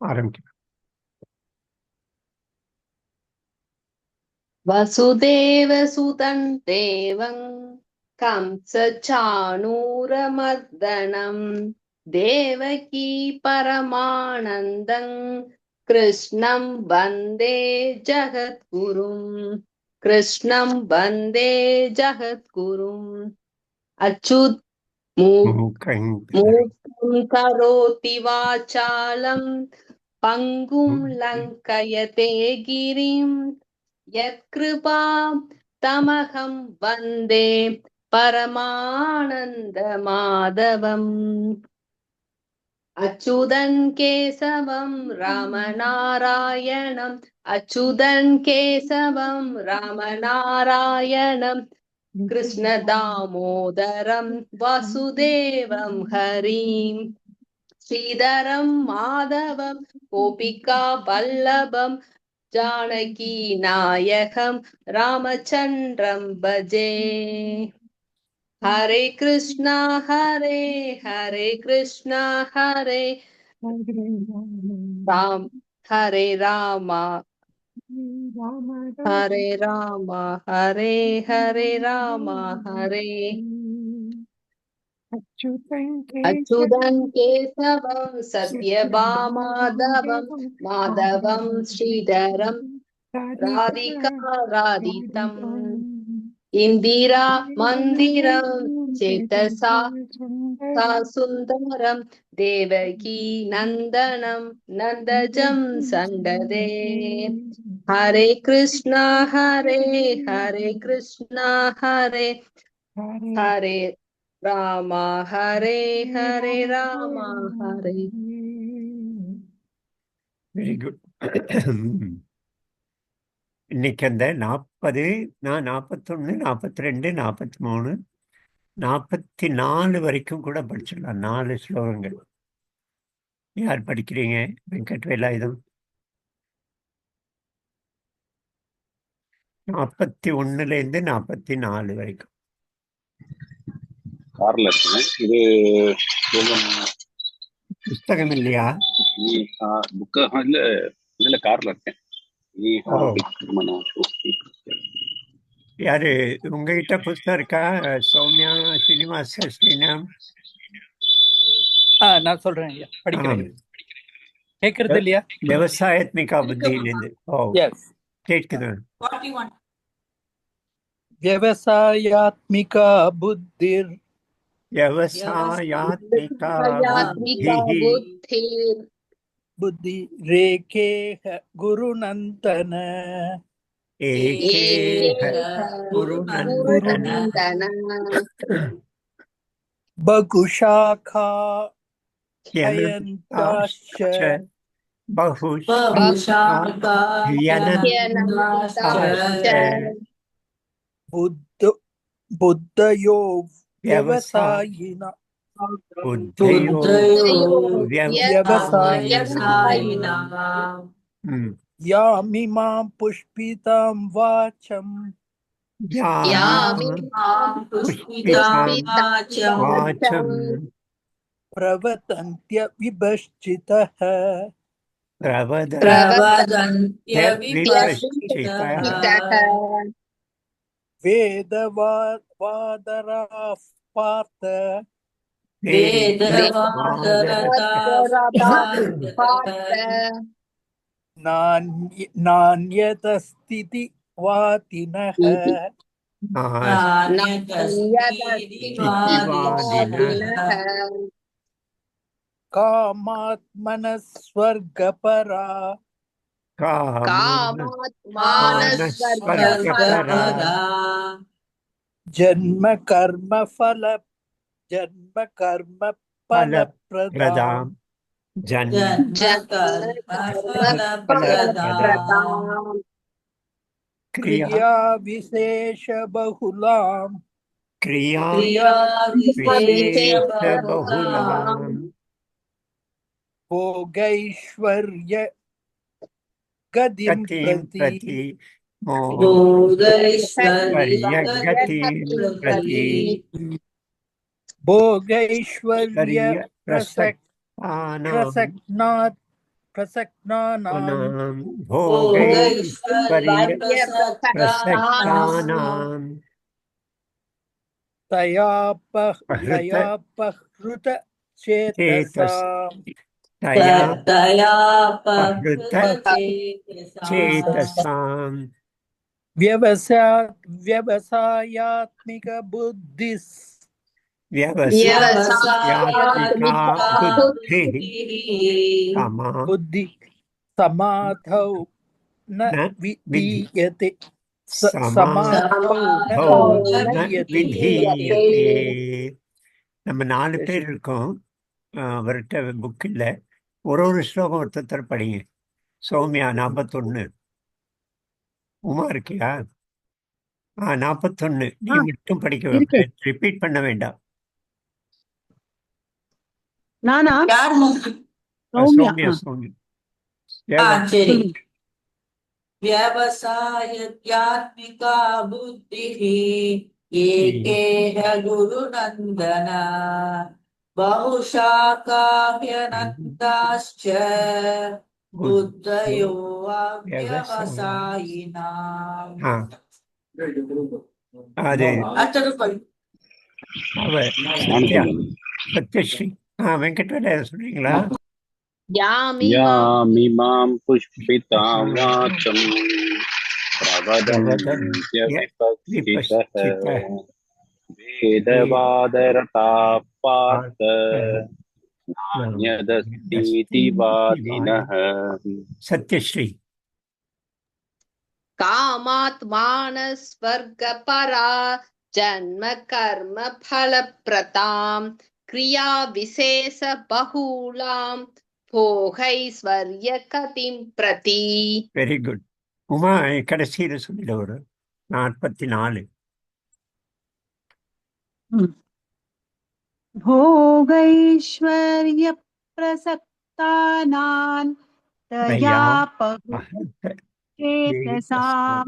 ஆரம்பிக்கிறேன். வசுதேவசுதம் தேவம் கம்சச்சாணூரமர்தனம் தேவகி பரமானந்தம் கிருஷ்ணம் வந்தே ஜகத்குரும். கிருஷ்ணம் வந்தே ஜகத்குரும். அச்சுத் மூக்கம் கரோதி வாசாலம் பங்கும் லங்கயதே கிரிம் யத்கிருபா தமகம் வந்தே பரமானந்த மாதவம். அச்சுதன் கேசவம் ராமநாராயணம் அச்சுதன் கேசவம் ராமநாராயணம் கிருஷ்ண தாமோதரம் வாசுதேவம் ஹரிம் ஸ்ரீதரம் மாதவம் கோபிகா வல்லபம் ஜானகி நாயகம் ராமச்சந்திரம் பஜே. ஹரே கிருஷ்ணா ஹரே ஹரே கிருஷ்ணா ஹரே ராம் ஹரே ராமா ஹரே ராமா ஹரே ஹரே ராமா ஹரே. அச்சுதன் கேசவம் சத்யபாமாதவம் மாதவம் ஸ்ரீதரம் ராதிகா ராதிதம் இந்திரா மந்திரம் சேதசா சுந்தரம் தேவகி நந்தனம் நந்தஜம் சண்டதே. ஹரே கிருஷ்ணா ஹரே ஹரே கிருஷ்ணா ஹரே ஹரே ராமா ஹரே ஹரே ராமா ஹரே. Very good. இன்னைக்கு அந்த 40, நான் 41, 42, 43, 44 வரைக்கும் கூட படிச்சிடலாம். 4 ஸ்லோகங்கள். யார் படிக்கிறீங்க? வெங்கட் வேலாயுதம். 41லேருந்து 44 வரைக்கும். புஸ்தகம் இல்லையா? இல்ல கார்ல இருக்கேன். யாரு உங்ககிட்ட புஸ்தகம் இருக்கா? சௌமியா, ஸ்ரீனிவாச, ஸ்ரீராம். நான் சொல்றேன் ஐயா, படிக்கிறேன். கேட்கறது இல்லையா? விவசாயத்மிகா புத்தியிலிருந்து. கேட்குது. விவசாயாத்மிகா புத்திர் விவசாயாத்மிகா புத்திர் புத்தி ரேகேஹ குருநந்தன பகுஷாகா புத்தயோ விவசாயினா யாமிமாம் புஷ்பிதாம் வாச்சம் பிரவதந்த்ய விபஷ்சிதः வேதவாதராः பார்த்த நான்யதஸ்திதி வாதினः காமாத்மனஸ்வர்கபரா ஜன்ம கர்ம பலப்ரதாம் கிரியா விசேஷ பகுலாம் போகைஸ்வர்ய கதிம் பிரதி போகைஸ்வர்ய பிரசக்னாத் प्रसक्नानां भोगैश्वर्य प्रसक्तानां प्रसक्तानां पहृत तयापहृत चेतस चेतसां तया तया पहृत चेतसा चेतसां व्यवसायात्मिक बुद्धिः व्यवसायात्मिका बुद्धिः बुद्धिः समा बुद्धि समाधौ न न विधि विधीयते समाधौ न समाधौ न विधीयते विधीयते. நம்ம 4 பேர் இருக்கோம். அவர்கிட்ட புக் இல்லை. ஒரு ஸ்லோகம் ஒருத்தர் படிங்க. சௌமியா 41. உமா இருக்கியா? 41 நீ மட்டும் படிக்க இருக்கு. ரிப்பீட் பண்ண வேண்டாம். நானா? யார் சௌமியா. சௌமியா சௌமியா சரி சொல்லுங்க. व्यवसायत्यात्मिका बुद्धिः एकेह गुरुनन्दन बहुशाखाह्यनन्दाश्च बुद्धयो व्यवसायिनाम् ஆ அது அவ சத்யா சத்யஸ்ரீ. வெங்கட்வேல சொல்றீங்களா? यामिमां पुष्पितां वाचं प्रवदन्त्यविपश्चितः वेदवादरताः पार्थ नान्यदस्तीति वादिनः. சத்யஸ்ரீ. कामात्मानस्वर्गपरा जन्म कर्म फलप्रतां क्रिया विशेष बहुलां भोगैश्वर्य कतिं प्रति. Very good. உமா கடைசியில சொல்லிட ஒரு 44. भोगैश्वर्य प्रसक्तानां तया चेतसां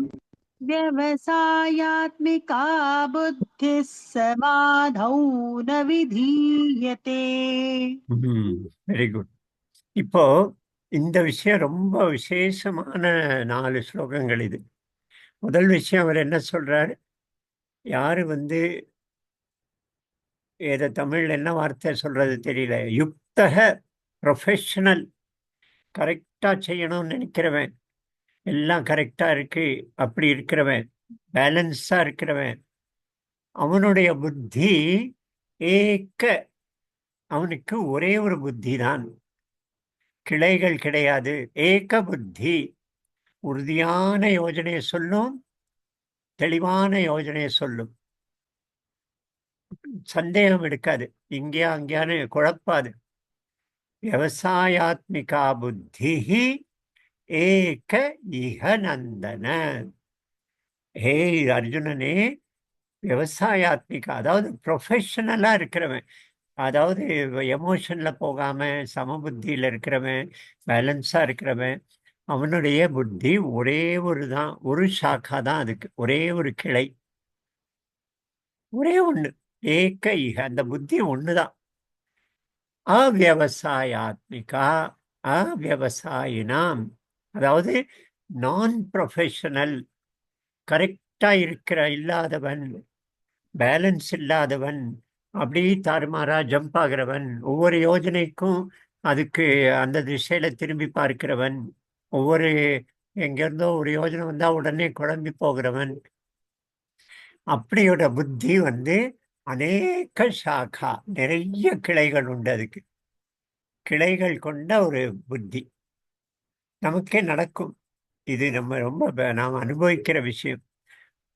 व्यवसायात्मिका बुद्धिः समाधौ न विधीयते. Very good. இப்போ இந்த விஷயம் ரொம்ப விசேஷமான 4 ஸ்லோகங்கள் இது. முதல் விஷயம் அவர் என்ன சொல்றாரு? யாரு ஏதோ தமிழ்ல என்ன வார்த்தை சொல்றது தெரியல. யுக்தக ப்ரொஃபஷனல், கரெக்டா செய்யணும்னு நினைக்கிறவன், எல்லாம் கரெக்டா இருக்கு அப்படி இருக்கிறவன், பேலன்ஸா இருக்கிறவன், அவனுடைய புத்தி ஏக்க, அவனுக்கு ஒரே ஒரு புத்தி தான், கிளைகள் கிடையாது. ஏக புத்தி, உறுதியான யோஜனையை சொல்லும், தெளிவான யோஜனையை சொல்லும், சந்தேகம் எடுக்காது, இங்கேயா அங்கேயான்னு குழப்பாது. விவசாயாத்மிகா புத்தி ஏக இஹ நந்தன. ஹே அர்ஜுனனே, விவசாயாத்மிகா அதாவது ப்ரொஃபஷனலா இருக்கிறவன், அதாவது எமோஷன்ல போகாம சமபுத்தியில இருக்கிறவன், பேலன்ஸா இருக்கிறவன், அவனுடைய புத்தி ஒரே ஒரு ஷாக்கா தான், அதுக்கு ஒரே ஒரு கிளை, ஒரே ஒண்ணு, ஏக இக, அந்த புத்தி ஒண்ணுதான். அவ்யவசாயாத்மிகா, அவ்யவசாயினாம், அதாவது நான் ப்ரொஃபஷனல், கரெக்டா இல்லாதவன், பேலன்ஸ் இல்லாதவன், அப்படி தாறுமாறா ஜம்ப் ஆகிறவன், ஒவ்வொரு யோஜனைக்கும் அதுக்கு அந்த திசையில திரும்பி பார்க்கிறவன், ஒவ்வொரு எங்கிருந்தோ ஒரு யோஜனை வந்தா உடனே குழம்பி போகிறவன், அப்படியோட புத்தி அநேக சாக்கா, நிறைய கிளைகள் உண்டு, அதுக்கு கிளைகள் கொண்ட ஒரு புத்தி. நமக்கே நடக்கும் இது, நம்ம ரொம்ப நாம் அனுபவிக்கிற விஷயம்.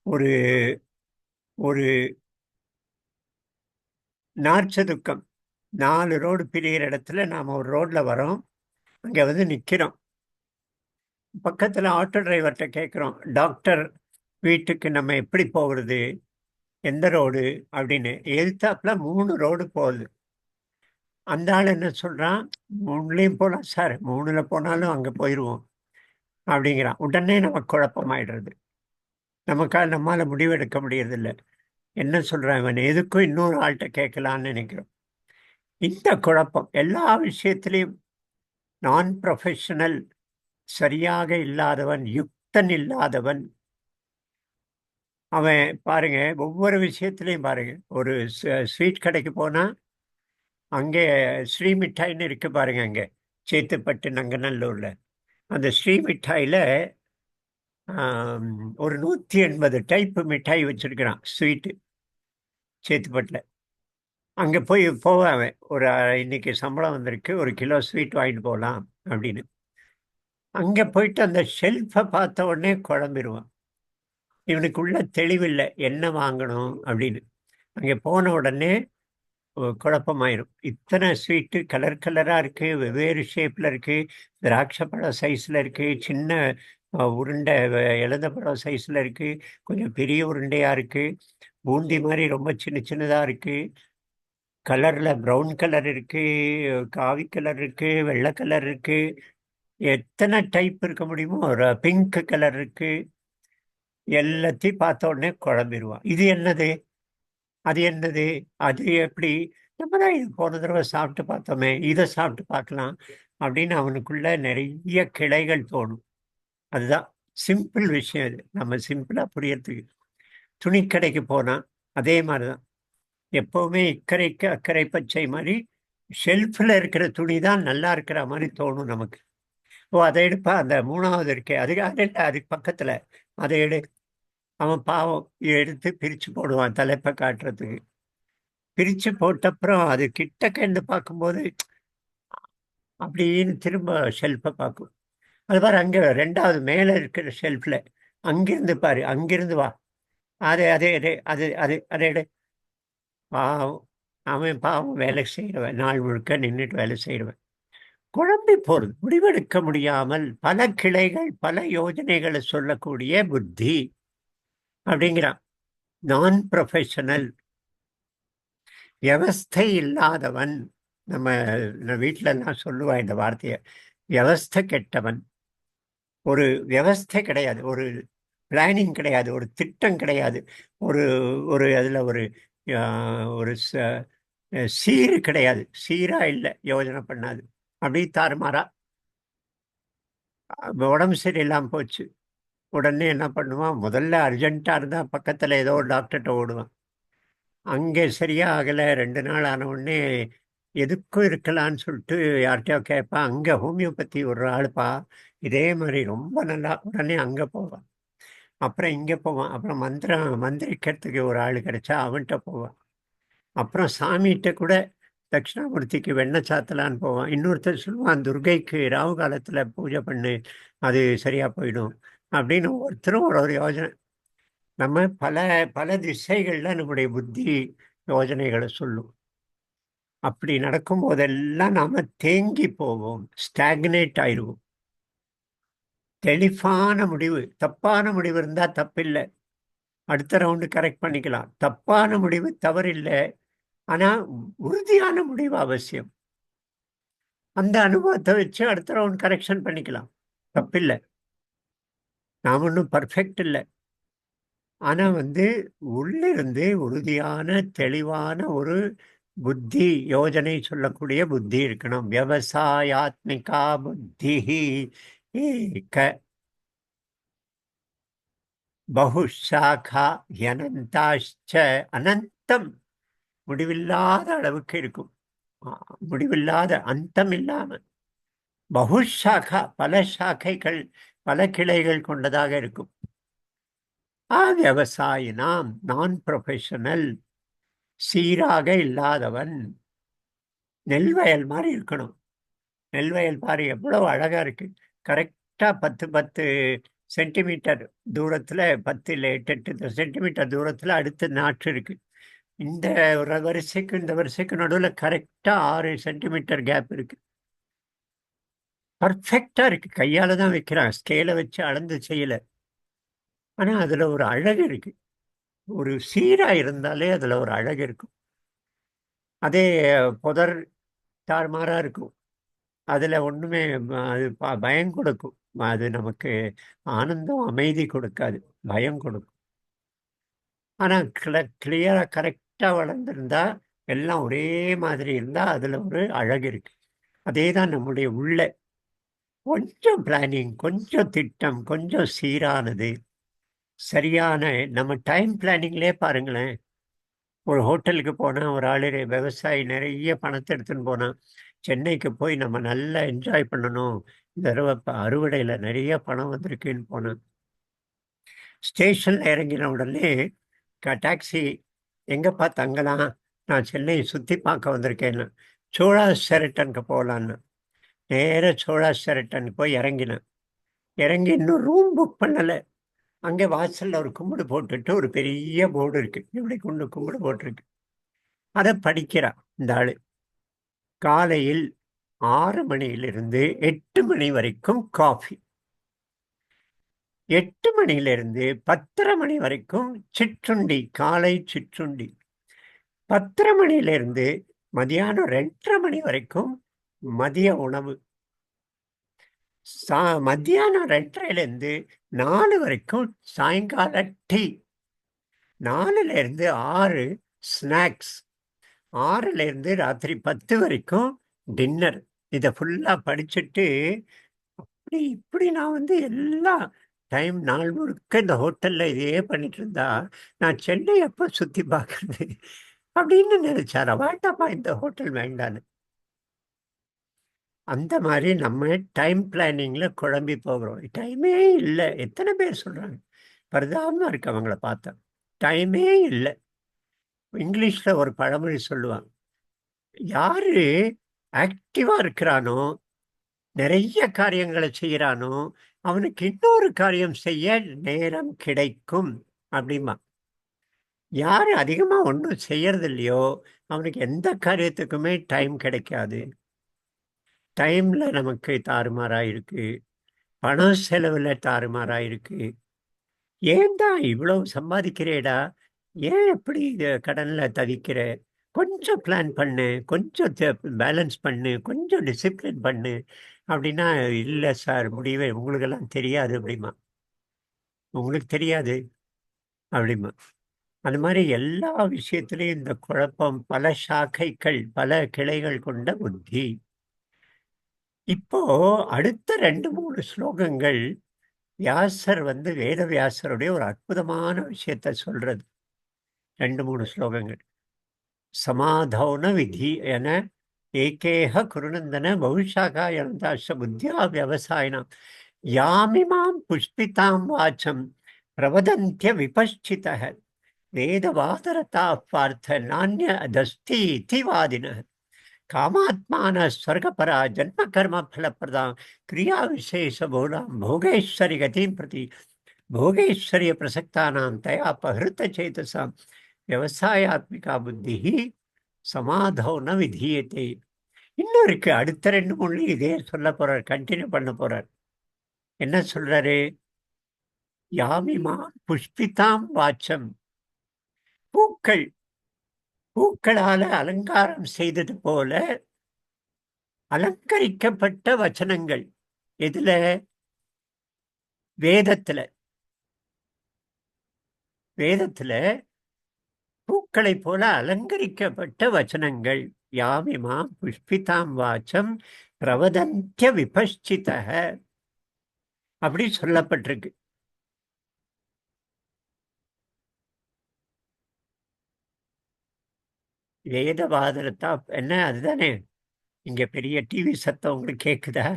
ஒரு ஒரு நார்ச்சதுக்கம், 4 ரோடு பிரிகிற இடத்துல நாம் ஒரு ரோட்ல வரோம், அங்கே நிற்கிறோம், பக்கத்தில் ஆட்டோ டிரைவர்கிட்ட கேட்குறோம், டாக்டர் வீட்டுக்கு நம்ம எப்படி போகிறது, எந்த ரோடு அப்படின்னு. எதிர்த்தாப்புல 3 ரோடு போகுது. அந்த ஆள் என்ன சொல்கிறான், 3லையும் போகலாம் சார், 3ல் போனாலும் அங்கே போயிடுவோம் அப்படிங்கிறான். உடனே நமக்கு குழப்பமாயிடுறது, நம்மால் முடிவெடுக்க முடியறதில்லை. என்ன சொல்கிறான் இவன், எதுக்கும் இன்னொரு ஆள்கிட்ட கேட்கலான்னு நினைக்கிறோம். இந்த குழப்பம் எல்லா விஷயத்திலையும் நான் ப்ரொஃபஷனல், சரியாக இல்லாதவன், யுக்தன் இல்லாதவன். அவன் பாருங்க, ஒவ்வொரு விஷயத்திலையும் பாருங்க, ஒரு ஸ்வீட் கடைக்கு போனா அங்கே ஸ்ரீ மிட்டாய்ன்னு இருக்கு பாருங்க, அங்க சேத்துப்பட்டு நங்கநல்லூர்ல. அந்த ஸ்ரீ மிட்டாயில ஒரு 180 டைப் மிட்டாய் வச்சிருக்கிறான், ஸ்வீட்டு, சேத்துப்பட்டுல. அங்க போவேன் அவன், இன்னைக்கு சம்பளம் வந்திருக்கு, ஒரு கிலோ ஸ்வீட் வாங்கிட்டு போகலாம் அப்படின்னு. அங்க போயிட்டு அந்த ஷெல்ஃபை பார்த்த உடனே குழம்பிடுவான். இவனுக்குள்ள தெளிவில்லை என்ன வாங்கணும் அப்படின்னு. அங்கே போன உடனே குழப்பமாயிரும். இத்தனை ஸ்வீட்டு கலர் கலராக இருக்கு, வெவ்வேறு ஷேப்ல இருக்கு, திராட்சை பழம் சைஸ்ல இருக்கு, சின்ன உருண்டை இலந்த பழம் சைஸ்ல இருக்கு, கொஞ்சம் பெரிய உருண்டையா இருக்கு, பூந்தி மாதிரி ரொம்ப சின்ன சின்னதா இருக்கு, கலர்ல ப்ரௌன் கலர் இருக்கு, காவி கலர் இருக்கு, வெள்ளை கலர் இருக்கு, எத்தனை டைப் இருக்க முடியுமோ, ஒரு பிங்க் கலர் இருக்கு. எல்லாத்தையும் பார்த்த உடனே குழம்பிடுவான். இது என்னது, அது என்னது, அது எப்படி, நம்ம தான் இது போன தடவை சாப்பிட்டு பார்த்தோமே, இதை சாப்பிட்டு பார்க்கலாம் அப்படின்னு அவனுக்குள்ள நிறைய கிளைகள் தோணும். அதுதான் சிம்பிள் விஷயம். இது நம்ம சிம்பிளா புரியறதுக்கு. துணிக்கடைக்கு போனா அதே மாதிரிதான். எப்பவுமே இக்கரைக்கு அக்கறை பச்சை மாதிரி ஷெல்ஃபில் இருக்கிற துணி தான் நல்லா இருக்கிற மாதிரி தோணும் நமக்கு. அதை எடுப்பா, அந்த 3வது இருக்கே, அதுக்கு பக்கத்துல அதை அவன் பாவம் எடுத்து பிரிச்சு போடுவான் தலைப்பை காட்டுறதுக்கு. பிரிச்சு போட்டப்புறம் அது கிட்ட கண்டு பார்க்கும்போது அப்படின்னு திரும்ப ஷெல்ஃபை பார்க்கும். அது பாரு, அங்கே 2வது மேலே இருக்கிற ஷெல்ஃபில், அங்கிருந்து பாரு, அங்கிருந்து வா, அதே அதே அதே அது அது அதே பாவம், அவன் பாவம் வேலை செய்கிறவன், நாள் முழுக்க நின்றுட்டு வேலை செய்கிறவன், குழம்பி போறது, முடிவெடுக்க முடியாமல் பல கிளைகள் பல யோஜனைகளை சொல்லக்கூடிய புத்தி அப்படிங்கிறான். நான் ப்ரொஃபஷனல், வியவஸ்தை இல்லாதவன். நம்ம வீட்டில எல்லாம் சொல்லுவா இந்த வார்த்தையை, வியவஸ்தை கெட்டவன். ஒரு வியவஸ்தை கிடையாது, ஒரு பிளானிங் கிடையாது, ஒரு திட்டம் கிடையாது, ஒரு ஒரு அதில் ஒரு சீரு கிடையாது, சீரா இல்லை, யோஜனை பண்ணாது, அப்படி தாறுமாறா. உடம்பு சரியில்லாமல் போச்சு, உடனே என்ன பண்ணுவான், முதல்ல அர்ஜென்ட்டாக இருந்தால் பக்கத்தில் ஏதோ ஒரு டாக்டர்கிட்ட ஓடுவான். அங்கே சரியா ஆகலை, 2 நாள் ஆன உடனே எதுக்கும் இருக்கலான்னு சொல்லிட்டு யார்கிட்டயோ கேட்பான். அங்கே ஹோமியோபதி ஒரு ஆளுப்பா, இதே மாதிரி ரொம்ப நல்லா, உடனே அங்கே போவான். அப்புறம் இங்கே போவான். அப்புறம் மந்திரிக்கிறதுக்கு ஒரு ஆள் கிடைச்சா அவன்கிட்ட போவான். அப்புறம் சாமிகிட்ட கூட தட்சிணாமூர்த்திக்கு வெண்ணெய் சாத்தலான்னு போவான். இன்னொருத்தர் சொல்லுவான், துர்கைக்கு ராகு காலத்தில் பூஜை பண்ணு, அது சரியா போயிடும் அப்படின்னு. ஒவ்வொருத்தரும் ஒரு யோஜனை. நம்ம பல பல திசைகளில் நம்முடைய புத்தி யோஜனைகளை சொல்லும். அப்படி நடக்கும் போதெல்லாம் நாம தேங்கி போவோம், ஸ்டாக்னேட் ஆயிடுவோம். தெளிவான முடிவு, தப்பான முடிவு இருந்தா தப்பில்லை, அடுத்த ரவுண்டு கரெக்ட் பண்ணிக்கலாம். தப்பான முடிவு தவறில்லை, ஆனா உறுதியான முடிவு அவசியம். அந்த அனுபவத்தை வச்சு அடுத்த ரவுண்ட் கரெக்ஷன் பண்ணிக்கலாம், தப்பில்லை. நாம் ஒன்றும் பர்ஃபெக்ட் இல்லை, ஆனா உள்ளிருந்து உறுதியான தெளிவான ஒரு புத்தி, யோஜனை சொல்லக்கூடிய புத்தி இருக்கணும். விவசாயாத்மிகா புத்தி ஏக பகுஷாகா யனந்தாஷ்ச, அனந்தம், முடிவில்லாத அளவுக்கு இருக்கும், முடிவில்லாத அந்தம் இல்லாம. பகுஷாகா, பல சாக்கைகள் பல கிளைகள் கொண்டதாக இருக்கும். விவசாயினாம், நான் ப்ரொஃபஷனல், சீராக இல்லாதவன். நெல்வயல் மாதிரி இருக்கணும். நெல்வயல் பாரு எவ்வளவு அழகா இருக்கு, கரெக்டா 10 சென்டிமீட்டர் தூரத்துல, 10 இல்லை 8 சென்டிமீட்டர் தூரத்துல அடுத்த நாற்று இருக்கு. இந்த ஒரு வரிசைக்கு இந்த வரிசைக்கு நடுவில் கரெக்டா 6 சென்டிமீட்டர் கேப் இருக்கு. பர்ஃபெக்டா இருக்கு. கையால தான் வைக்கிறான், ஸ்கேலை வச்சு அளந்து செய்யல. ஆனா அதுல ஒரு அழகு இருக்கு, ஒரு சீரா இருந்தாலே அதுல ஒரு அழகு இருக்கும். அதே புதர் தாறுமாறா இருக்கும், அதுல ஒண்ணுமே, அது பயம் கொடுக்கும். அது நமக்கு ஆனந்தம் அமைதி கொடுக்காது, பயம் கொடுக்கும். ஆனா கிளியரா கரெக்டா வளர்ந்துருந்தா, எல்லாம் ஒரே மாதிரி இருந்தா அதுல ஒரு அழகு இருக்கு. அதே தான் நம்முடைய உள்ள கொஞ்சம் பிளானிங், கொஞ்சம் திட்டம், கொஞ்சம் சீரானது, சரியான நம்ம டைம் பிளானிங்லேயே பாருங்களேன். ஒரு ஹோட்டலுக்கு போனால் ஒரு ஆள் விவசாயி நிறைய பணத்தை எடுத்துன்னு போனான். சென்னைக்கு போய் நம்ம நல்லா என்ஜாய் பண்ணணும், இந்த தடவை அறுவடையில் நிறைய பணம் வந்திருக்குன்னு போனேன். ஸ்டேஷனில் இறங்கின உடனே டாக்ஸி எங்கேப்பா தங்கலாம், நான் சென்னையை சுற்றி பார்க்க வந்திருக்கேன்னு. சோழா ஷெரட்டனுக்கு போகலான்னு நேராக சோழா ஷெரட்டனுக்கு போய் இறங்கினேன். இறங்கி இன்னும் ரூம் புக் பண்ணலை. அங்கே வாசலில் ஒரு கும்பிடு போட்டுட்டு ஒரு பெரிய போர்டு இருக்கு, இப்படி கும்பிடு போட்டிருக்கு. அதை படிக்கிறான் இந்த ஆள். காலையில் 6 மணியிலிருந்து 8 மணி வரைக்கும் காஃபி, 8 மணியிலிருந்து 10:30 மணி வரைக்கும் சிற்றுண்டி, காலை சிற்றுண்டி, 10:30 மணியிலிருந்து மதியானம் 2:30 மணி வரைக்கும் மதிய உணவு, மத்தியானம் 2:30லேருந்து 4 வரைக்கும் சாயங்கால டீ, 4லேருந்து 6 ஸ்நாக்ஸ், 6லேருந்து ராத்திரி 10 வரைக்கும் டின்னர். இதை ஃபுல்லாக படிச்சுட்டு அப்படி இப்படி நான் வந்து எல்லா டைம் நாள் முழுக்க இந்த ஹோட்டலில் இதையே பண்ணிட்டு இருந்தா நான் சென்னை எப்போ சுற்றி பார்க்குறது அப்படின்னு நினைச்சாரா. வேண்டாப்பா இந்த ஹோட்டல் வேண்டான்னு. அந்த மாதிரி நம்ம டைம் பிளானிங்கில் குழம்பி போகிறோம். டைமே இல்லை. எத்தனை பேர் சொல்கிறாங்க, பரிதாபமாக இருக்கு அவங்கள பார்த்தா. டைமே இல்லை. இங்கிலீஷில் ஒரு பழமொழி சொல்லுவாங்க, யார் ஆக்டிவாக இருக்கிறானோ, நிறைய காரியங்களை செய்கிறானோ, அவனுக்கு இன்னொரு காரியம் செய்ய நேரம் கிடைக்கும் அப்படிமா. யார் அதிகமாக ஒன்றும் செய்யறது இல்லையோ அவனுக்கு எந்த காரியத்துக்குமே டைம் கிடைக்காது. டைமில் நமக்கு தாறுமாறாக இருக்கு, பண செலவில் தாறுமாறாக இருக்கு. ஏன் தான் இவ்வளவு சம்பாதிக்கிறேடா, ஏன் எப்படி கடனில் தவிக்கிற, கொஞ்சம் பிளான் பண்ணு, கொஞ்சம் பேலன்ஸ் பண்ணு, கொஞ்சம் டிசிப்ளின் பண்ணு அப்படின்னா, இல்லை சார் முடியவே உங்களுக்கெல்லாம் தெரியாது அப்படிமா. உங்களுக்கு தெரியாது அப்படிமா. அது மாதிரி எல்லா விஷயத்திலையும் இந்த குழப்பம், பல சாக்கைகள், பல கிளைகள் கொண்ட புத்தி. இப்போ அடுத்த 2-3 ஸ்லோகங்கள் வியாசர் வந்து வேதவியாசருடைய ஒரு அற்புதமான விஷயத்தை சொல்றது. 2-3 ஸ்லோகங்கள். சமாதௌன விதி என ஏகேக குருநந்தன பகுஷாகா யனதாச புத்தியா விவசாயினாம் யாமிமாம் புஷ்பிதாம் வாச்சம் பிரவதந்திய விபஷ்சிதः வேதவாதரதா பார்த்த நானிய தஸ்தி இதிவாதின காமாத்மான ஸ்வர்கபரா ஜன்ம கர்ம ஃபலப்பிரதாம் கிரியா விசேஷ பௌலாம் போகேஸ்வரி கதிம் பிரதி போகேஸ்வரிய பிரசக்தானாம் தயா பகிருத்த சேதசாம் விவசாயாத்மிகா புத்தி சமாதௌன விதீயத்தை. இன்னும் இருக்கு, அடுத்த 2-3 இதே சொல்ல போறார், கண்டினியூ பண்ண போறார். என்ன சொல்றாரு, யாமிமா புஷ்பிதாம் வாச்சம், பூக்கள், பூக்களால அலங்காரம் செய்தது போல அலங்கரிக்கப்பட்ட வச்சனங்கள். எதுல? வேதத்துல. வேதத்துல பூக்களை போல அலங்கரிக்கப்பட்ட வச்சனங்கள். யாமிமா புஷ்பிதாம் வாச்சம் பிரவதந்திய விபஷ்சிதः அப்படி சொல்லப்பட்டிருக்கு. வேதவாதரத்தா என்ன, அதுதானே. இங்க பெரிய டிவி சத்தம் உங்களுக்கு கேக்குதா?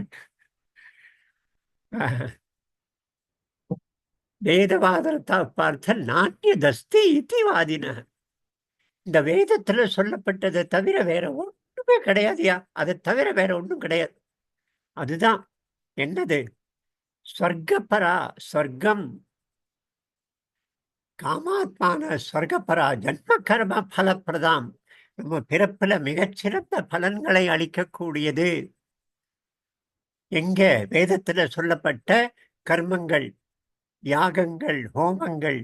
வேதவாதரத்தா பார்த்த நாட்டிய தஸ்தி இதிவாதின. இந்த வேதத்துல சொல்லப்பட்டதை தவிர வேற ஒண்ணுமே கிடையாதுயா. அதை தவிர வேற ஒண்ணும் கிடையாது. அதுதான் என்னது? ஸ்வர்கபரா, ஸ்வர்க்கம், காமாத்மான ஸ்வர்கபரா ஜன்ம கர்ம பலப்பிரதாம், நம்ம பிறப்புல மிகச்சிறந்த பலன்களை அளிக்கக்கூடியது. எங்க? வேதத்துல சொல்லப்பட்ட கர்மங்கள், யாகங்கள், ஹோமங்கள்.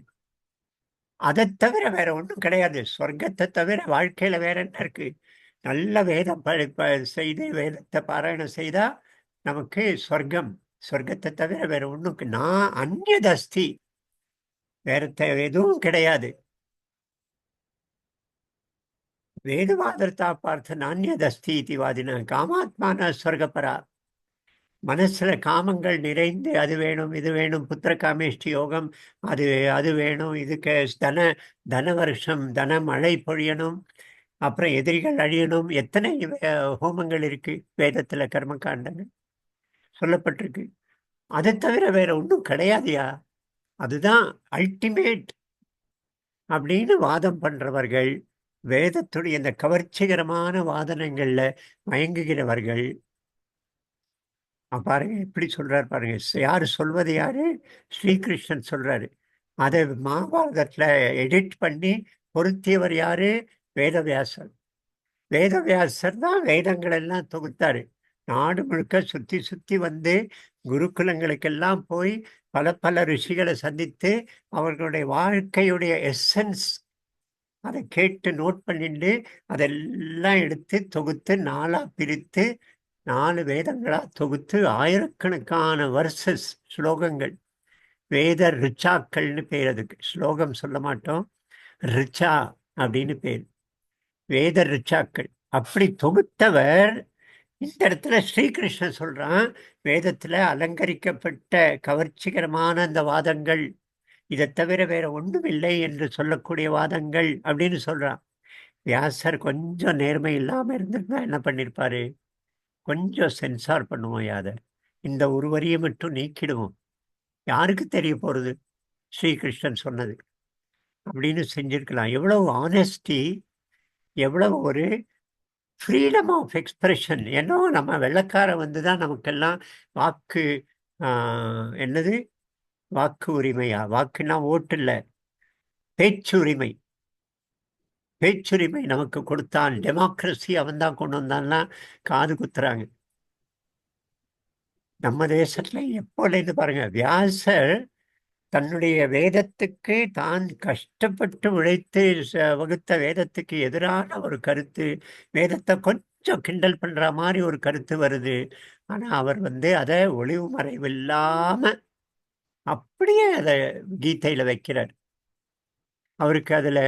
அதை தவிர வேற ஒன்றும் கிடையாது. சொர்க்கத்தை தவிர வாழ்க்கையில வேற என்ன இருக்கு? நல்ல வேதம் செய்து வேதத்தை பாராயணம் செய்தா நமக்கு சொர்க்கம். சொர்க்கத்தை தவிர வேற ஒன்றும் நான் அந்நியதஸ்தி, வேற எதுவும் கிடையாது. வேதவாதர்த்தா பார்த்த நானியதஸ்தி இதிவாதின காமாத்மான ஸ்வர்கபரா. மனசுல காமங்கள் நிறைந்து அது வேணும் இது வேணும், புத்திர காமேஷ்டி யோகம், அது அது வேணும், இதுக்கு தன வருஷம், தன மழை பொழியணும், அப்புறம் எதிரிகள் அழியணும். எத்தனை ஹோமங்கள் இருக்கு வேதத்துல, கர்மகாண்டங்கள் சொல்லப்பட்டிருக்கு. அதை தவிர வேற ஒன்றும் கிடையாதுயா, அதுதான் அல்டிமேட் அப்படின்னு வாதம் பண்றவர்கள், வேதத்துடைய இந்த கவர்ச்சிகரமான வாதனங்கள்ல மயங்குகிறவர்கள். பாருங்க எப்படி சொல்றாரு பாருங்க. யாரு சொல்வது? யாரு? ஸ்ரீகிருஷ்ணன் சொல்றாரு. அதை மகாபாரதத்துல எடிட் பண்ணி பொருத்தியவர் யாரு? வேதவியாசர். வேதவியாசர் தான் வேதங்கள் எல்லாம் தொகுத்தாரு. நாடு முழுக்க சுத்தி சுத்தி வந்து குருகுலங்களுக்கெல்லாம் போய் பல பல ரிஷிகளை சந்தித்து அவர்களுடைய வாழ்க்கையுடைய எசன்ஸ் அதை கேட்டு நோட் பண்ணிட்டு அதெல்லாம் எடுத்து தொகுத்து 4 பிரித்து 4 வேதங்களா தொகுத்து ஆயிரக்கணக்கான வர்சஸ், ஸ்லோகங்கள், வேத ரிச்சாக்கள்னு பேர். அதுக்கு ஸ்லோகம் சொல்ல மாட்டோம், ரிச்சா அப்படின்னு பேர், வேத ரிச்சாக்கள். அப்படி தொகுத்தவர் இந்த இடத்துல ஸ்ரீகிருஷ்ணன் சொல்றான், வேதத்துல அலங்கரிக்கப்பட்ட கவர்ச்சிகரமான அந்த வாதங்கள், இதை தவிர வேற ஒன்றும் இல்லை என்று சொல்லக்கூடிய வாதங்கள் அப்படின்னு சொல்றான். வியாசர் கொஞ்சம் நேர்மை இல்லாம இருந்திருந்தா என்ன பண்ணிருப்பாரு? கொஞ்சம் சென்சார் பண்ணுவோம் யாத, இந்த ஒரு வரியை மட்டும் நீக்கிடுவோம், யாருக்கு தெரிய போறது ஸ்ரீகிருஷ்ணன் சொன்னது அப்படின்னு செஞ்சிருக்கலாம். எவ்வளவு ஆனஸ்டி, எவ்வளவு ஒரு ஃப்ரீடம் ஆஃப் எக்ஸ்பிரஷன். ஏன்னோ நம்ம வெள்ளக்காரன் வந்துதான் நமக்கெல்லாம் வாக்கு, என்னது வாக்கு உரிமையா? வாக்குன்னா ஓட்டு இல்லை, பேச்சு உரிமை. பேச்சுரிமை நமக்கு கொடுத்தான், டெமோக்ரஸி அவன் தான் கொண்டு வந்தான்னா காது குத்துறாங்க. நம்ம தேசத்துல எப்போலேருந்து பாருங்க, வியாசர் தன்னுடைய வேதத்துக்கு தான் கஷ்டப்பட்டு உழைத்து வகுத்த வேதத்துக்கு எதிரான ஒரு கருத்து, வேதத்தை கொஞ்சம் கிண்டல் பண்ற மாதிரி ஒரு கருத்து வருது. ஆனா அவர் அதை ஒளிவு மறைவில்லாம அப்படியே அதை கீதையில வைக்கிறார். அவருக்கு அதுல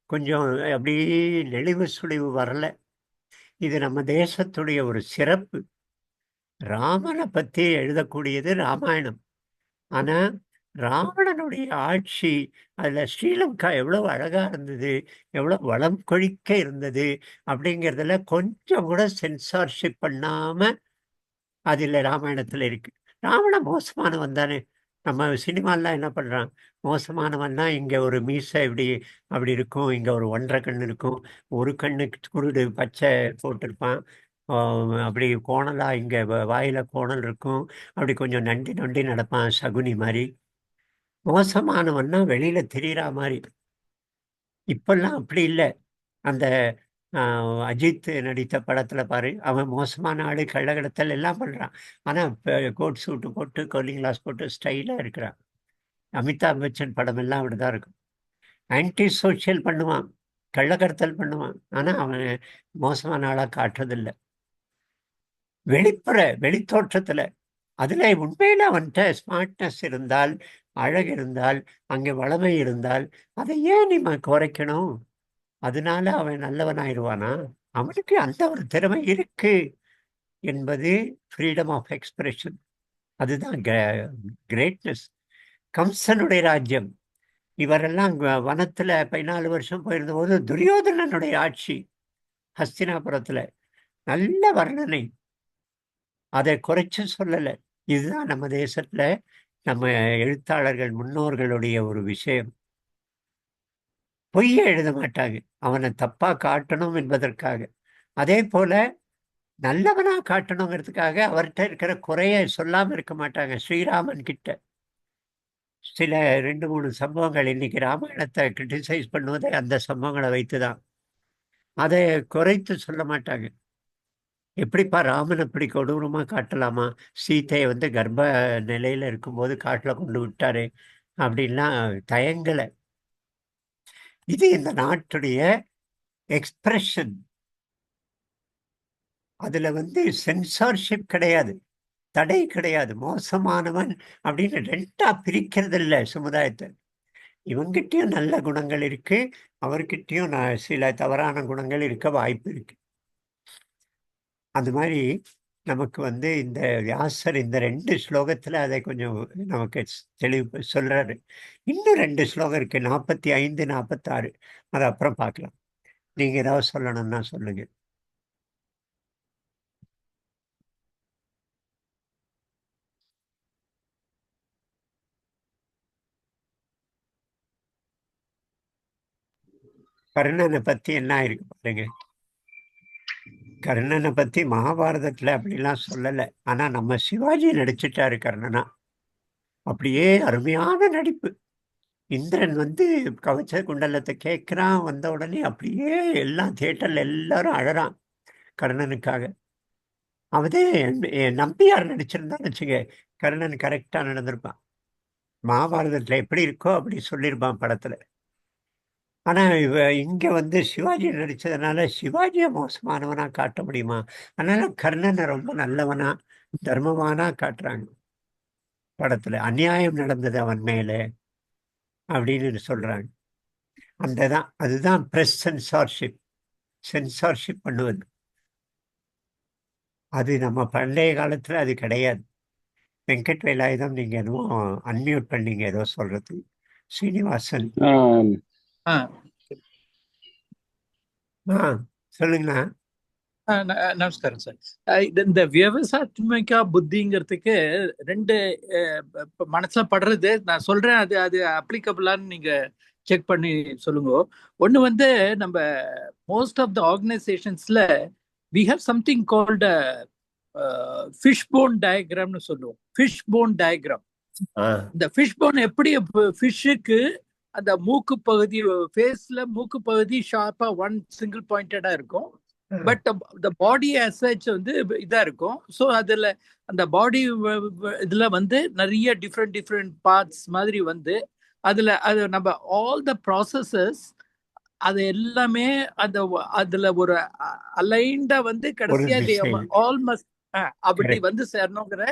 கொஞ்சம் அப்படியே நெளிவு சுழிவு வரல. இது நம்ம தேசத்துடைய ஒரு சிறப்பு. ராமனை பத்தி எழுதக்கூடியது ராமாயணம். ஆனா ராவணனுடைய ஆட்சி, அதுல ஸ்ரீலங்கா எவ்வளவு அழகா இருந்தது, எவ்வளவு வளம் கொழிக்க இருந்தது அப்படிங்கிறதுல கொஞ்சம் கூட சென்சார்ஷிப் பண்ணாம அதுல ராமாயணத்துல இருக்கு. ராவணன் மோசமானவன் தானே. நம்ம சினிமாலாம் என்ன பண்றான், மோசமானவன்னா இங்க ஒரு மீசை இப்படி அப்படி இருக்கும், இங்க ஒரு 1.5 கண்ணு இருக்கும், ஒரு கண்ணுக்கு குருடு பச்சை போட்டிருப்பான், அப்படி கோணலா இங்க வாயில கோணல் இருக்கும், அப்படி கொஞ்சம் நண்டி நொண்டி நடப்பான், சகுனி மாதிரி. மோசமானவன்னா வெளியில தெரியுற மாதிரி. இப்பெல்லாம் அப்படி இல்லை. அந்த அஜித் நடித்த படத்துல பாரு, அவன் மோசமான ஆளு, கள்ளக்கடத்தல் எல்லாம் பண்றான். ஆனா கோட் சூட்டு போட்டு கூலிங் கிளாஸ் போட்டு ஸ்டைலா இருக்கிறான். அமிதாப் பச்சன் படம் எல்லாம் அப்படிதான் இருக்கும். ஆன்டி சோஷியல் பண்ணுவான், கள்ளக்கடத்தல் பண்ணுவான், ஆனா அவன் மோசமான ஆளா காட்டுறதில்லை. வெளித்தோற்றத்துல அதுல உண்மையில அவன்கிட்ட ஸ்மார்ட்னஸ் இருந்தால், அழகு இருந்தால், அங்கே வளமை இருந்தால், அதை ஏன் நீ குறைக்கணும்? அதனால அவன் நல்லவன் ஆயிடுவானா? அவனுக்கு அந்த ஒரு திறமை இருக்கு என்பது ஃப்ரீடம் ஆஃப் எக்ஸ்பிரஷன். அதுதான் கிரேட்னஸ். கம்சனுடைய ராஜ்யம், இவரெல்லாம் வனத்துல 14 வருஷம் போயிருந்த போது துரியோதனனுடைய ஆட்சி ஹஸ்தினாபுரத்துல நல்ல வர்ணனை, அதை குறைச்சு சொல்லலை. இதுதான் நம்ம தேசத்துல நம்ம எழுத்தாளர்கள் முன்னோர்களுடைய ஒரு விஷயம். பொய்ய எழுத மாட்டாங்க, அவனை தப்பா காட்டணும் என்பதற்காக. அதே போல நல்லவனா காட்டணுங்கிறதுக்காக அவர்கிட்ட இருக்கிற குறைய சொல்லாம இருக்க மாட்டாங்க. ஸ்ரீராமன் கிட்ட சில 2-3 சம்பவங்கள், இன்னைக்கு ராமாயணத்தை கிரிட்டிசைஸ் பண்ணுவதை அந்த சம்பவங்களை வைத்துதான், அதை குறைத்து சொல்ல மாட்டாங்க. எப்படிப்பா ராமன் அப்படி கொடூரமா காட்டலாமா? சீதையை கர்ப்ப நிலையில இருக்கும்போது காட்டுல கொண்டு விட்டாரு அப்படின்லாம் தயங்கலை. இது இந்த நாட்டுடைய எக்ஸ்பிரஷன். அதுல சென்சார்ஷிப் கிடையாது, தடை கிடையாது. மோசமானவன் அப்படின்னு 2ஆ பிரிக்கிறது இல்லை சமுதாயத்தை. இவங்கிட்டையும் நல்ல குணங்கள் இருக்கு, அவர்கிட்டையும் சில தவறான குணங்கள் இருக்க வாய்ப்பு இருக்கு. அது மாதிரி நமக்கு வந்து இந்த வியாசர் இந்த 2 ஸ்லோகத்துல அதை கொஞ்சம் நமக்கு தெளிவு சொல்றாரு. இன்னும் 2 ஸ்லோகம் இருக்கு, 45, 46. அது அப்புறம் பார்க்கலாம். நீங்க ஏதாவது சொல்லணும்னா சொல்லுங்க. கர்ணனை பத்தி என்ன ஆயிருக்கு பாருங்க. கர்ணனை பத்தி மகாபாரதத்துல அப்படிலாம் சொல்லல. ஆனா நம்ம சிவாஜி நடிச்சிட்டாரு கர்ணனா. அப்படியே அருமையான நடிப்பு. இந்திரன் வந்து கவச்ச குண்டலத்தை கேட்கிறான், வந்த உடனே அப்படியே எல்லாம் தியேட்டர்ல எல்லாரும் அழறான் கர்ணனுக்காக. அவதே நம்பியார் நடிச்சிருந்தான்னு வச்சுங்க, கர்ணன் கரெக்டா நடந்திருப்பான். மகாபாரதத்துல எப்படி இருக்கோ அப்படி சொல்லியிருப்பான் படத்துல. ஆனா இங்க வந்து சிவாஜி நடிச்சதுனால சிவாஜியை மோசமானவனா காட்ட முடியுமா? அதனால கர்ணனை ரொம்ப நல்லவனா தர்மவானா காட்டுறாங்க படத்துல. அநியாயம் நடந்தது அவன் மேல அப்படின்னு சொல்றாங்க. அதுதான் பிரஸ் சென்சார்ஷிப் பண்ணுவது. அது நம்ம பண்டைய காலத்துல அது கிடையாது. வெங்கட் வேலாயுதம் நீங்க எதுவும் அன்மியூட் பண்ணீங்க ஏதோ சொல்றது. ஸ்ரீனிவாசன் சொல்லுங்கண்ணா. நமஸ்காரம் சார். இந்த விவசாத்மிகா புத்திங்கிறதுக்கு 2 மனசுல படுறது நான் சொல்றேன். அது அப்ளிகபிளான்னு நீங்க செக் பண்ணி சொல்லுங்க. ஒண்ணு வந்து நம்ம மோஸ்ட் ஆஃப் த ஆர்கனைசேஷன்ஸ்ல we have something called fish bone டயக்ராம்னு சொல்லுவோம். Fish bone diagram. இந்த ஃபிஷ் போன் எப்படி ஃபிஷ்ஷுக்கு அந்த மூக்கு பகுதி ஃபேஸ்ல மூக்கு பகுதி ஷார்ப்பா ஒன் சிங்கிள் பாயிண்டடா இருக்கும். But the body as such வந்து இதா இருக்கும். ஸோ அதுல அந்த பாடி இதுல வந்து நிறைய டிஃப்ரெண்ட் பார்ட்ஸ் மாதிரி வந்து அது நம்ம ஆல் த ப்ராசஸஸ் அது எல்லாமே அதுல ஒரு அலைண்டா வந்து கடைசியா ஆல்மோஸ்ட் அப்படி வந்து சேரணுங்கிற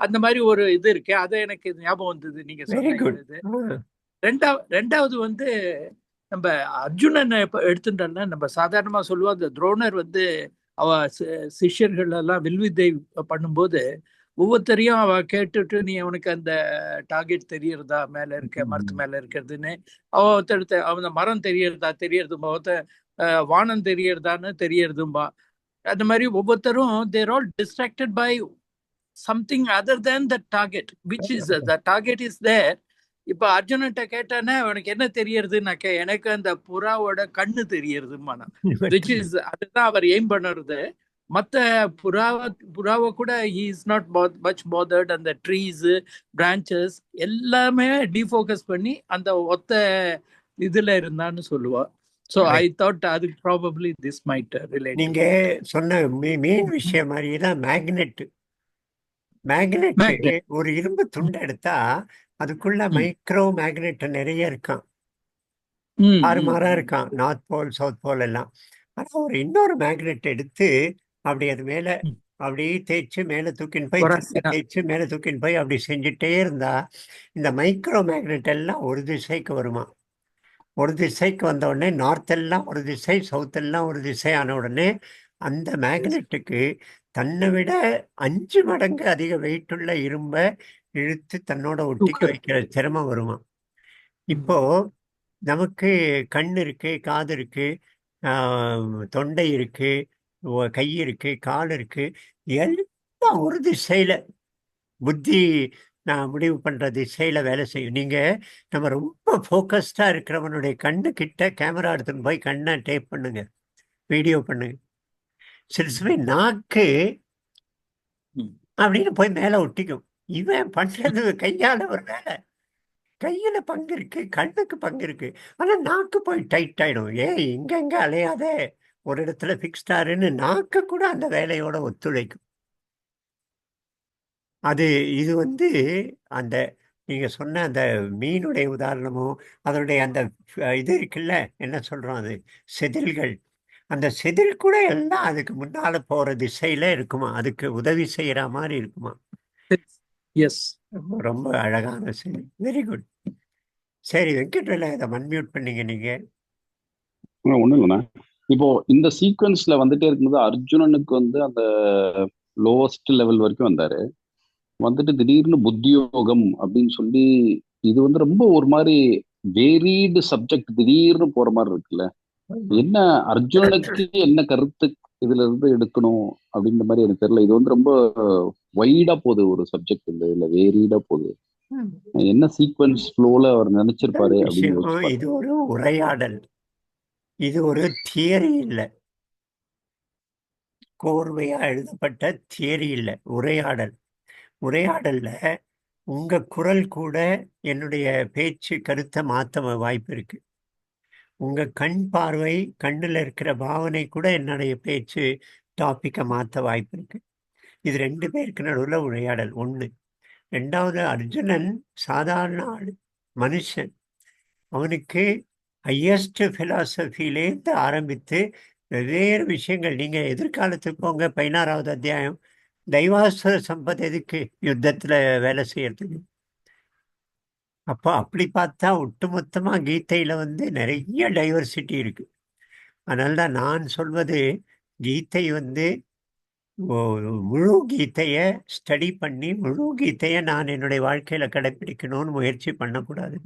அந்த மாதிரி ஒரு இது இருக்கு. அதை எனக்கு ஞாபகம் வந்தது நீங்க சொன்னது. ரெண்டாவது வந்து நம்ம அர்ஜுனன் எடுத்துட்டோம்னா நம்ம சாதாரணமா சொல்லுவோம், அந்த துரோணர் வந்து அவ சிஷ்யர்கள் எல்லாம் வில்வித்தை பண்ணும்போது ஒவ்வொருத்தரையும் அவ கேட்டுட்டு நீ அவனுக்கு அந்த டார்கெட் தெரியறதா மேல இருக்க மரத்து மேல இருக்கிறதுன்னு அவன் மரம் தெரியறதும்பா, வானம் தெரியறதான்னு தெரியறதும்பா. அந்த மாதிரி ஒவ்வொருத்தரும் they're all distracted by something other than the target which is the target is there. இப்ப அர்ஜுனன்ட்ட கேட்டானே உனக்கு என்ன தெரியறதுன்னாக்க எனக்கு அந்த புறாவோட கண்ணு தெரியறதுமா. விச் இஸ் அதுதான் அவர் எய்ம் பண்ணுறது. மற்ற புறாவை கூட he is not much bothered. அந்த ட்ரீஸ் பிரான்ச்சஸ் எல்லாமே டிஃபோக்கஸ் பண்ணி அந்த ஒத்த இதுல இருந்தான்னு சொல்லுவா. ஸோ ஐ தாட் அது ப்ராபப்ளி திஸ் மைட் ரிலேட். நீங்க சொன்ன மெயின் விஷயம் மாதிரியே தான் மேக்னெட் ஒரு இரும்பு துண்டு எடுத்தா அதுக்குள்ள மைக்ரோ மேக்னெட் நிறைய இருக்கான், ஆறுமாறா இருக்கான், நார்த் போல் சவுத் போல் எல்லாம். ஆனா ஒரு இன்னொரு மேக்னெட் எடுத்து அப்படி அது மேல அப்படியே தேய்ச்சி மேல தூக்கின்னு போய் தேய்ச்சி மேல தூக்கின்னு போய் அப்படி செஞ்சுட்டே இருந்தா இந்த மைக்ரோ மேக்னெட் எல்லாம் ஒரு திசைக்கு வருமா. ஒரு திசைக்கு வந்த உடனே நார்த் எல்லாம் ஒரு திசை, சவுத் எல்லாம் ஒரு திசை ஆன உடனே அந்த மேக்னெட்டுக்கு தன்னை விட 5 மடங்கு அதிக வெயிட் உள்ள இரும்பை இழுத்து தன்னோட ஒட்டிக்க வைக்கிற சிரமம் வருமா. இப்போ நமக்கு கண் இருக்கு, காது இருக்கு, தொண்டை இருக்கு, கை இருக்கு, கால் இருக்கு, எல்லாம் ஒரு திசையில புத்தி நான் முடிவு பண்ற திசையில வேலை செய்யும். நீங்க நம்ம ரொம்ப ஃபோக்கஸ்டா இருக்கிறவனுடைய கண்ணு கிட்ட கேமரா எடுத்துன்னு போய் கண்ணை டேப் பண்ணுங்க, வீடியோ பண்ணுங்க. சில சமயம் நாக்கு அப்படின்னு போய் மேல ஒட்டிக்கும். இவன் பண்றது கையால ஒரு வேலை. கையில பங்கு இருக்கு, கண்ணுக்கு பங்கு இருக்கு, ஆனா நாக்கு போய் டைட் ஆயிடும். இங்க அலையாத ஒரு இடத்துல ஃபிக்ஸ்டாருன்னு நாக்கு கூட அந்த வேலையோட ஒத்துழைக்கும். இது வந்து அந்த நீங்க சொன்ன அந்த மீனுடைய உதாரணமும் அதனுடைய அந்த இது இருக்குல்ல, என்ன சொல்றோம், அது செதில்கள். அந்த செதில் கூட எல்லாம் அதுக்கு முன்னால போற திசையில இருக்குமா, அதுக்கு உதவி செய்யற மாதிரி இருக்குமா. எஸ், ரொம்ப அழகான செய்தி. Very good. சரி வெங்கட்வேலா, இதை அன்மியூட் பண்ணீங்க நீங்க. ஒண்ணும் இல்லைண்ணா, இப்போ இந்த சீக்வன்ஸ்ல வந்துட்டே இருக்கும்போது அர்ஜுனனுக்கு வந்து அந்த லோவஸ்ட் லெவல் வரைக்கும் வந்தாரு. வந்துட்டு திடீர்னு புத்தியோகம் அப்படின்னு சொல்லி இது வந்து ரொம்ப ஒரு மாதிரி வேரீடு சப்ஜெக்ட் திடீர்னு போற மாதிரி இருக்குல்ல. என்ன அர்ஜுனனுக்கு என்ன கருத்து இதுல இருந்து எடுக்கணும் அப்படின்ற மாதிரி எனக்கு தெரியல. இது வந்து ரொம்ப வைடா போகுது ஒரு சப்ஜெக்ட், இல்ல வேரீடா போகுது. என்ன சீக்வன்ஸ் ஃப்ளோல அவர் நினைச்சிருப்பாரு அப்படின்னு விஷயம் யோசிச்சு இது ஒரு உரையாடல், இது ஒரு தியரி இல்லை, கோர்வையா எழுதப்பட்ட தியரி இல்லை, உரையாடல். உரையாடல்ல உங்க குரல் கூட என்னுடைய பேச்சு கருத்தை மாற்ற வாய்ப்பு இருக்கு. உங்க கண் பார்வை, கண்ணுல இருக்கிற பாவனை கூட என்னுடைய பேச்சு டாபிக்கை மாற்ற வாய்ப்பு இருக்கு. இது ரெண்டு பேருக்கு நடுவில் உரையாடல் ஒண்ணு. ரெண்டாவது, அர்ஜுனன் சாதாரண ஆள், மனுஷன். அவனுக்கு ஹையஸ்ட் பிலாசபிலேருந்து ஆரம்பித்து வெவ்வேறு விஷயங்கள். நீங்க எதிர்காலத்துக்கு போங்க, 16வது அத்தியாயம், தெய்வாசுர சம்பத் எதுக்கு யுத்தத்துல வேலை செய்யறதுக்கு. அப்போ அப்படி பார்த்தா ஒட்டுமொத்தமா கீதையில வந்து நிறைய டைவர்சிட்டி இருக்கு. அதனால்தான் நான் சொல்வது, கீதை வந்து முழு கீதைய ஸ்டடி பண்ணி முழு கீதைய நான் என்னுடைய வாழ்க்கையில கடைப்பிடிக்கணும்னு முயற்சி பண்ணக்கூடாது.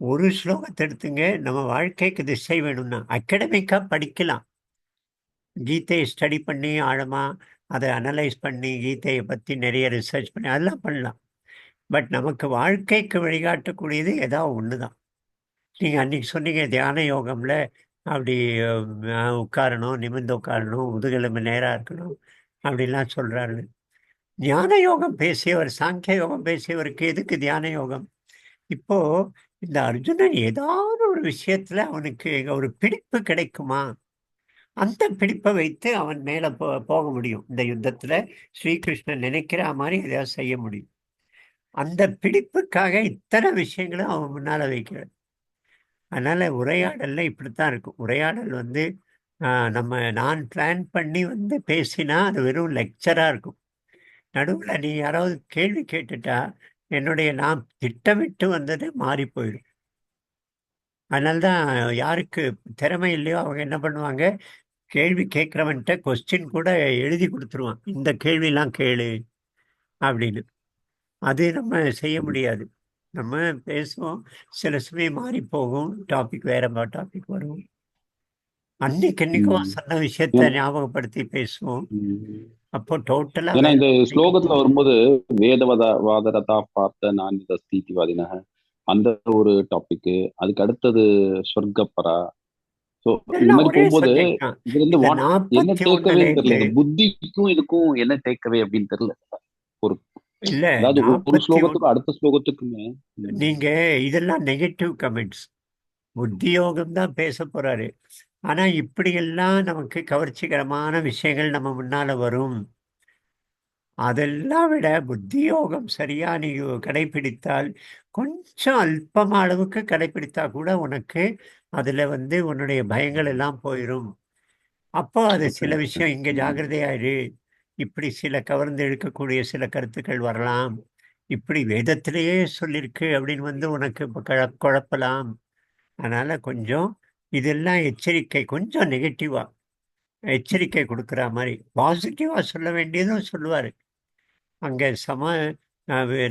ஒரு ஸ்லோகத்தை எடுத்துங்க, நம்ம வாழ்க்கைக்கு திசை வேணும்னா அகடமிக்கா படிக்கலாம், கீதையை ஸ்டடி பண்ணி ஆழமா அதை அனலைஸ் பண்ணி கீதையை பத்தி நிறைய ரிசர்ச் பண்ணி அதெல்லாம் பண்ணலாம். பட் நமக்கு வாழ்க்கைக்கு வழிகாட்டக்கூடியது ஏதாவது ஒண்ணுதான். நீங்க அன்னைக்கு சொன்னீங்க தியான யோகம்ல அப்படி உட்காரணும், நிமிர்ந்து உட்காரணும், முதுகெலும்பு நேரா இருக்கணும் அப்படிலாம் சொல்றாரு. ஞான யோகம் பேசியவர், சாங்கிய யோகம் பேசியவருக்கு எதுக்கு தியான யோகம்? இப்போ இந்த அர்ஜுனன் ஏதாவது ஒரு விஷயத்துல அவனுக்கு ஒரு பிடிப்பு கிடைக்குமா, அந்த பிடிப்பை வைத்து அவன் மேல போக முடியும். இந்த யுத்தத்துல ஸ்ரீகிருஷ்ணன் நினைக்கிற மாதிரி எதையாவது செய்ய முடியும். அந்த பிடிப்புக்காக இத்தனை விஷயங்களும் அவன் முன்னால வைக்கிறான். அதனால உரையாடல்ல இப்படித்தான் இருக்கும். உரையாடல் வந்து நான் பிளான் பண்ணி வந்து பேசினா அது வெறும் லெக்சரா இருக்கும். நடுவுல நீ யாராவது கேள்வி கேட்டுட்டா என்னுடைய நான் திட்டமிட்டு வந்தது மாறி போயிடும். அதனால்தான் யாருக்கு திறமை இல்லையோ அவங்க என்ன பண்ணுவாங்க, கேள்வி கேட்கிறவன்ட்ட கொஸ்டின் கூட எழுதி கொடுத்துருவான், இந்த கேள்விலாம் கேளு அப்படின்னு. அது நம்ம செய்ய முடியாது. நம்ம பேசுவோம், சில சமயம் மாறி போகும், டாபிக் வேற டாபிக் வரும். அன்னைக்கும் சொன்ன விஷயத்த ஞாபகப்படுத்தி பேசுவோம். அப்போ டோட்டலா ஏன்னா இந்த ஸ்லோகத்துல வரும்போது வேதவாதரதா பார்த்த நான் இந்த ஸ்தீதிவாதினக அந்த ஒரு டாபிக், அதுக்கு அடுத்தது சொர்க்கப்பரா. ஸோ இந்த மாதிரி போகும்போது இதுல இருந்து என்ன டேக்கவே தெரியல. இந்த புத்திக்கும் இதுக்கும் என்ன டேக்கவே அப்படின்னு தெரியல. ஒரு இல்ல, அதாவது ஒரு ஸ்லோகத்துக்கும் அடுத்த ஸ்லோகத்துக்குமே நீங்க இதெல்லாம் நெகட்டிவ் கமெண்ட்ஸ். புத்தியோகம் தான் பேச போறாரு. ஆனா இப்படியெல்லாம் நமக்கு கவர்ச்சிகரமான விஷயங்கள் நம்ம முன்னால வரும். அதெல்லாம் விட புத்தியோகம் சரியா நீ கடைபிடித்தால், கொஞ்சம் அல்பமான அளவுக்கு கடைபிடித்தா கூட உனக்கு அதுல வந்து உன்னுடைய பயங்கள் எல்லாம் போயிடும். அப்போ அது சில விஷயம் இங்க ஜாகிரதையாயிரு, இப்படி சில கவர்ந்து இழுக்கக்கூடிய சில கருத்துக்கள் வரலாம், இப்படி வேதத்திலேயே சொல்லியிருக்கு அப்படின்னு வந்து உனக்கு இப்போ குழப்பலாம். அதனால கொஞ்சம் இதெல்லாம் எச்சரிக்கை, கொஞ்சம் நெகட்டிவா எச்சரிக்கை கொடுக்குற மாதிரி. பாசிட்டிவா சொல்ல வேண்டியதும் சொல்லுவாரு. அங்கே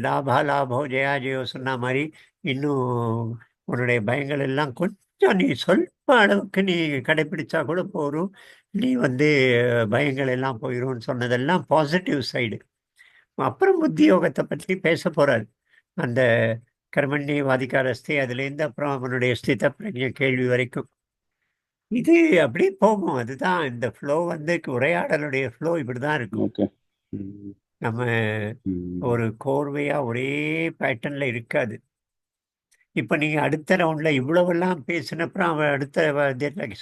லாபா லாபோ ஜெயா ஜெயோ சொன்ன மாதிரி இன்னும் உன்னுடைய பயங்கள் எல்லாம் கொஞ்சம் நீ சொல்ப அளவுக்கு நீ கடைபிடிச்சா கூட போரும், நீ வந்து பயங்கள் எல்லாம் போயிடும்னு சொன்னதெல்லாம் பாசிட்டிவ் சைடு. அப்புறம் புத்தி யோகத்தை பற்றி பேச போறாரு. அந்த கர்மண்யவாதிகாரஸ்தே அதுலேருந்து அப்புறம் அவனுடைய ஸ்தித பிரஜ கேள்வி வரைக்கும் இது அப்படியே போகும். அதுதான் இந்த ஃப்ளோ வந்து உரையாடலுடைய ஃப்ளோ இப்படிதான் இருக்கும். நம்ம ஒரு கோர்வையா ஒரே பேட்டர்ன்ல இருக்காது. இப்ப நீங்க அடுத்த ரவுண்ட்ல இவ்வளவெல்லாம் பேசினப்புறம் அவன் அடுத்த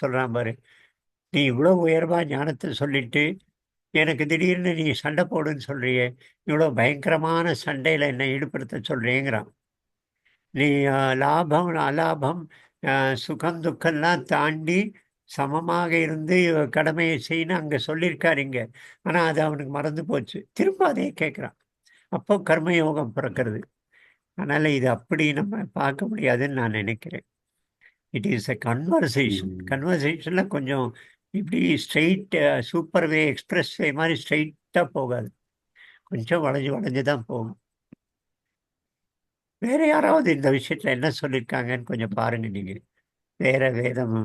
சொல்றான் பாரு, நீ இவ்வளவு உயர்வா ஞானத்தை சொல்லிட்டு எனக்கு திடீர்னு நீ சண்டை போடுன்னு சொல்றியே, இவ்வளவு பயங்கரமான சண்டையில என்னை ஈடுபடுத்த சொல்றேங்கிறான். நீ லாபம் அலாபம் சுகம் துக்கம்லாம் தாண்டி சமமாக இருந்து கடமையை செய்யணும் அங்க சொல்லியிருக்காரு இங்க. ஆனா அது அவனுக்கு மறந்து போச்சு, திரும்ப அதே கேட்கிறான். அப்போ கர்மயோகம் பிறக்கிறது. அதனால இது அப்படி நம்ம பார்க்க முடியாதுன்னு நான் நினைக்கிறேன். It is a conversation. கன்வர்சேஷன்ல கொஞ்சம் இப்படி straight super way express way மாதிரி ஸ்ட்ரெயிட்டாக போகாது, கொஞ்சம் வளைஞ்சு வளைஞ்சு தான் போகும். வேற யாராவது இந்த விஷயத்துல என்ன சொல்லியிருக்காங்கன்னு கொஞ்சம் பாருங்க நீங்க. வேற வேதம்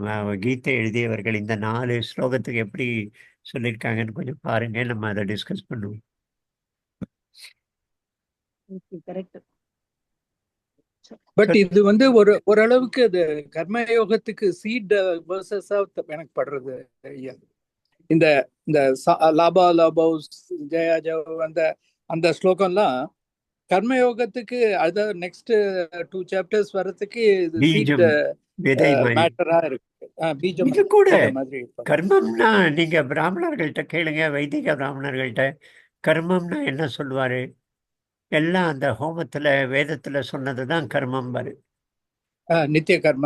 கீதை எழுதியவர்கள் இந்த 4 ஸ்லோகத்துக்கு எப்படி சொல்லியிருக்காங்கன்னு கொஞ்சம் பாருங்க, நம்ம அதை டிஸ்கஸ் பண்ணுவோம். கரெக்ட். பட் இது வந்து ஓரளவுக்கு அது கர்மயோகத்துக்கு சீட் வேர்சஸா எனக்கு படுறது ஐயா. இந்த இந்த லாபா லாபா ஜெயா ஜெய அந்த அந்த ஸ்லோகம்லாம் கர்மயோகத்துக்கு அது நெக்ஸ்ட் 2 சாப்டர்ஸ் வர்றதுக்கு இது சீட் பீஜம் விதை மாதிரி. மேட்டரா இருக்கு. பீஜம் இது கூட மாதிரி கர்மம்னா நீங்க பிராமணர்கள்ட்ட கேளுங்க, வைதிக பிராமணர்கள்ட்ட கர்மம்னா என்ன சொல்லுவாரு? எல்லாம் அந்த ஹோமத்துல வேதத்துல சொன்னதுதான் கர்மம் பாரு. நித்திய கர்மா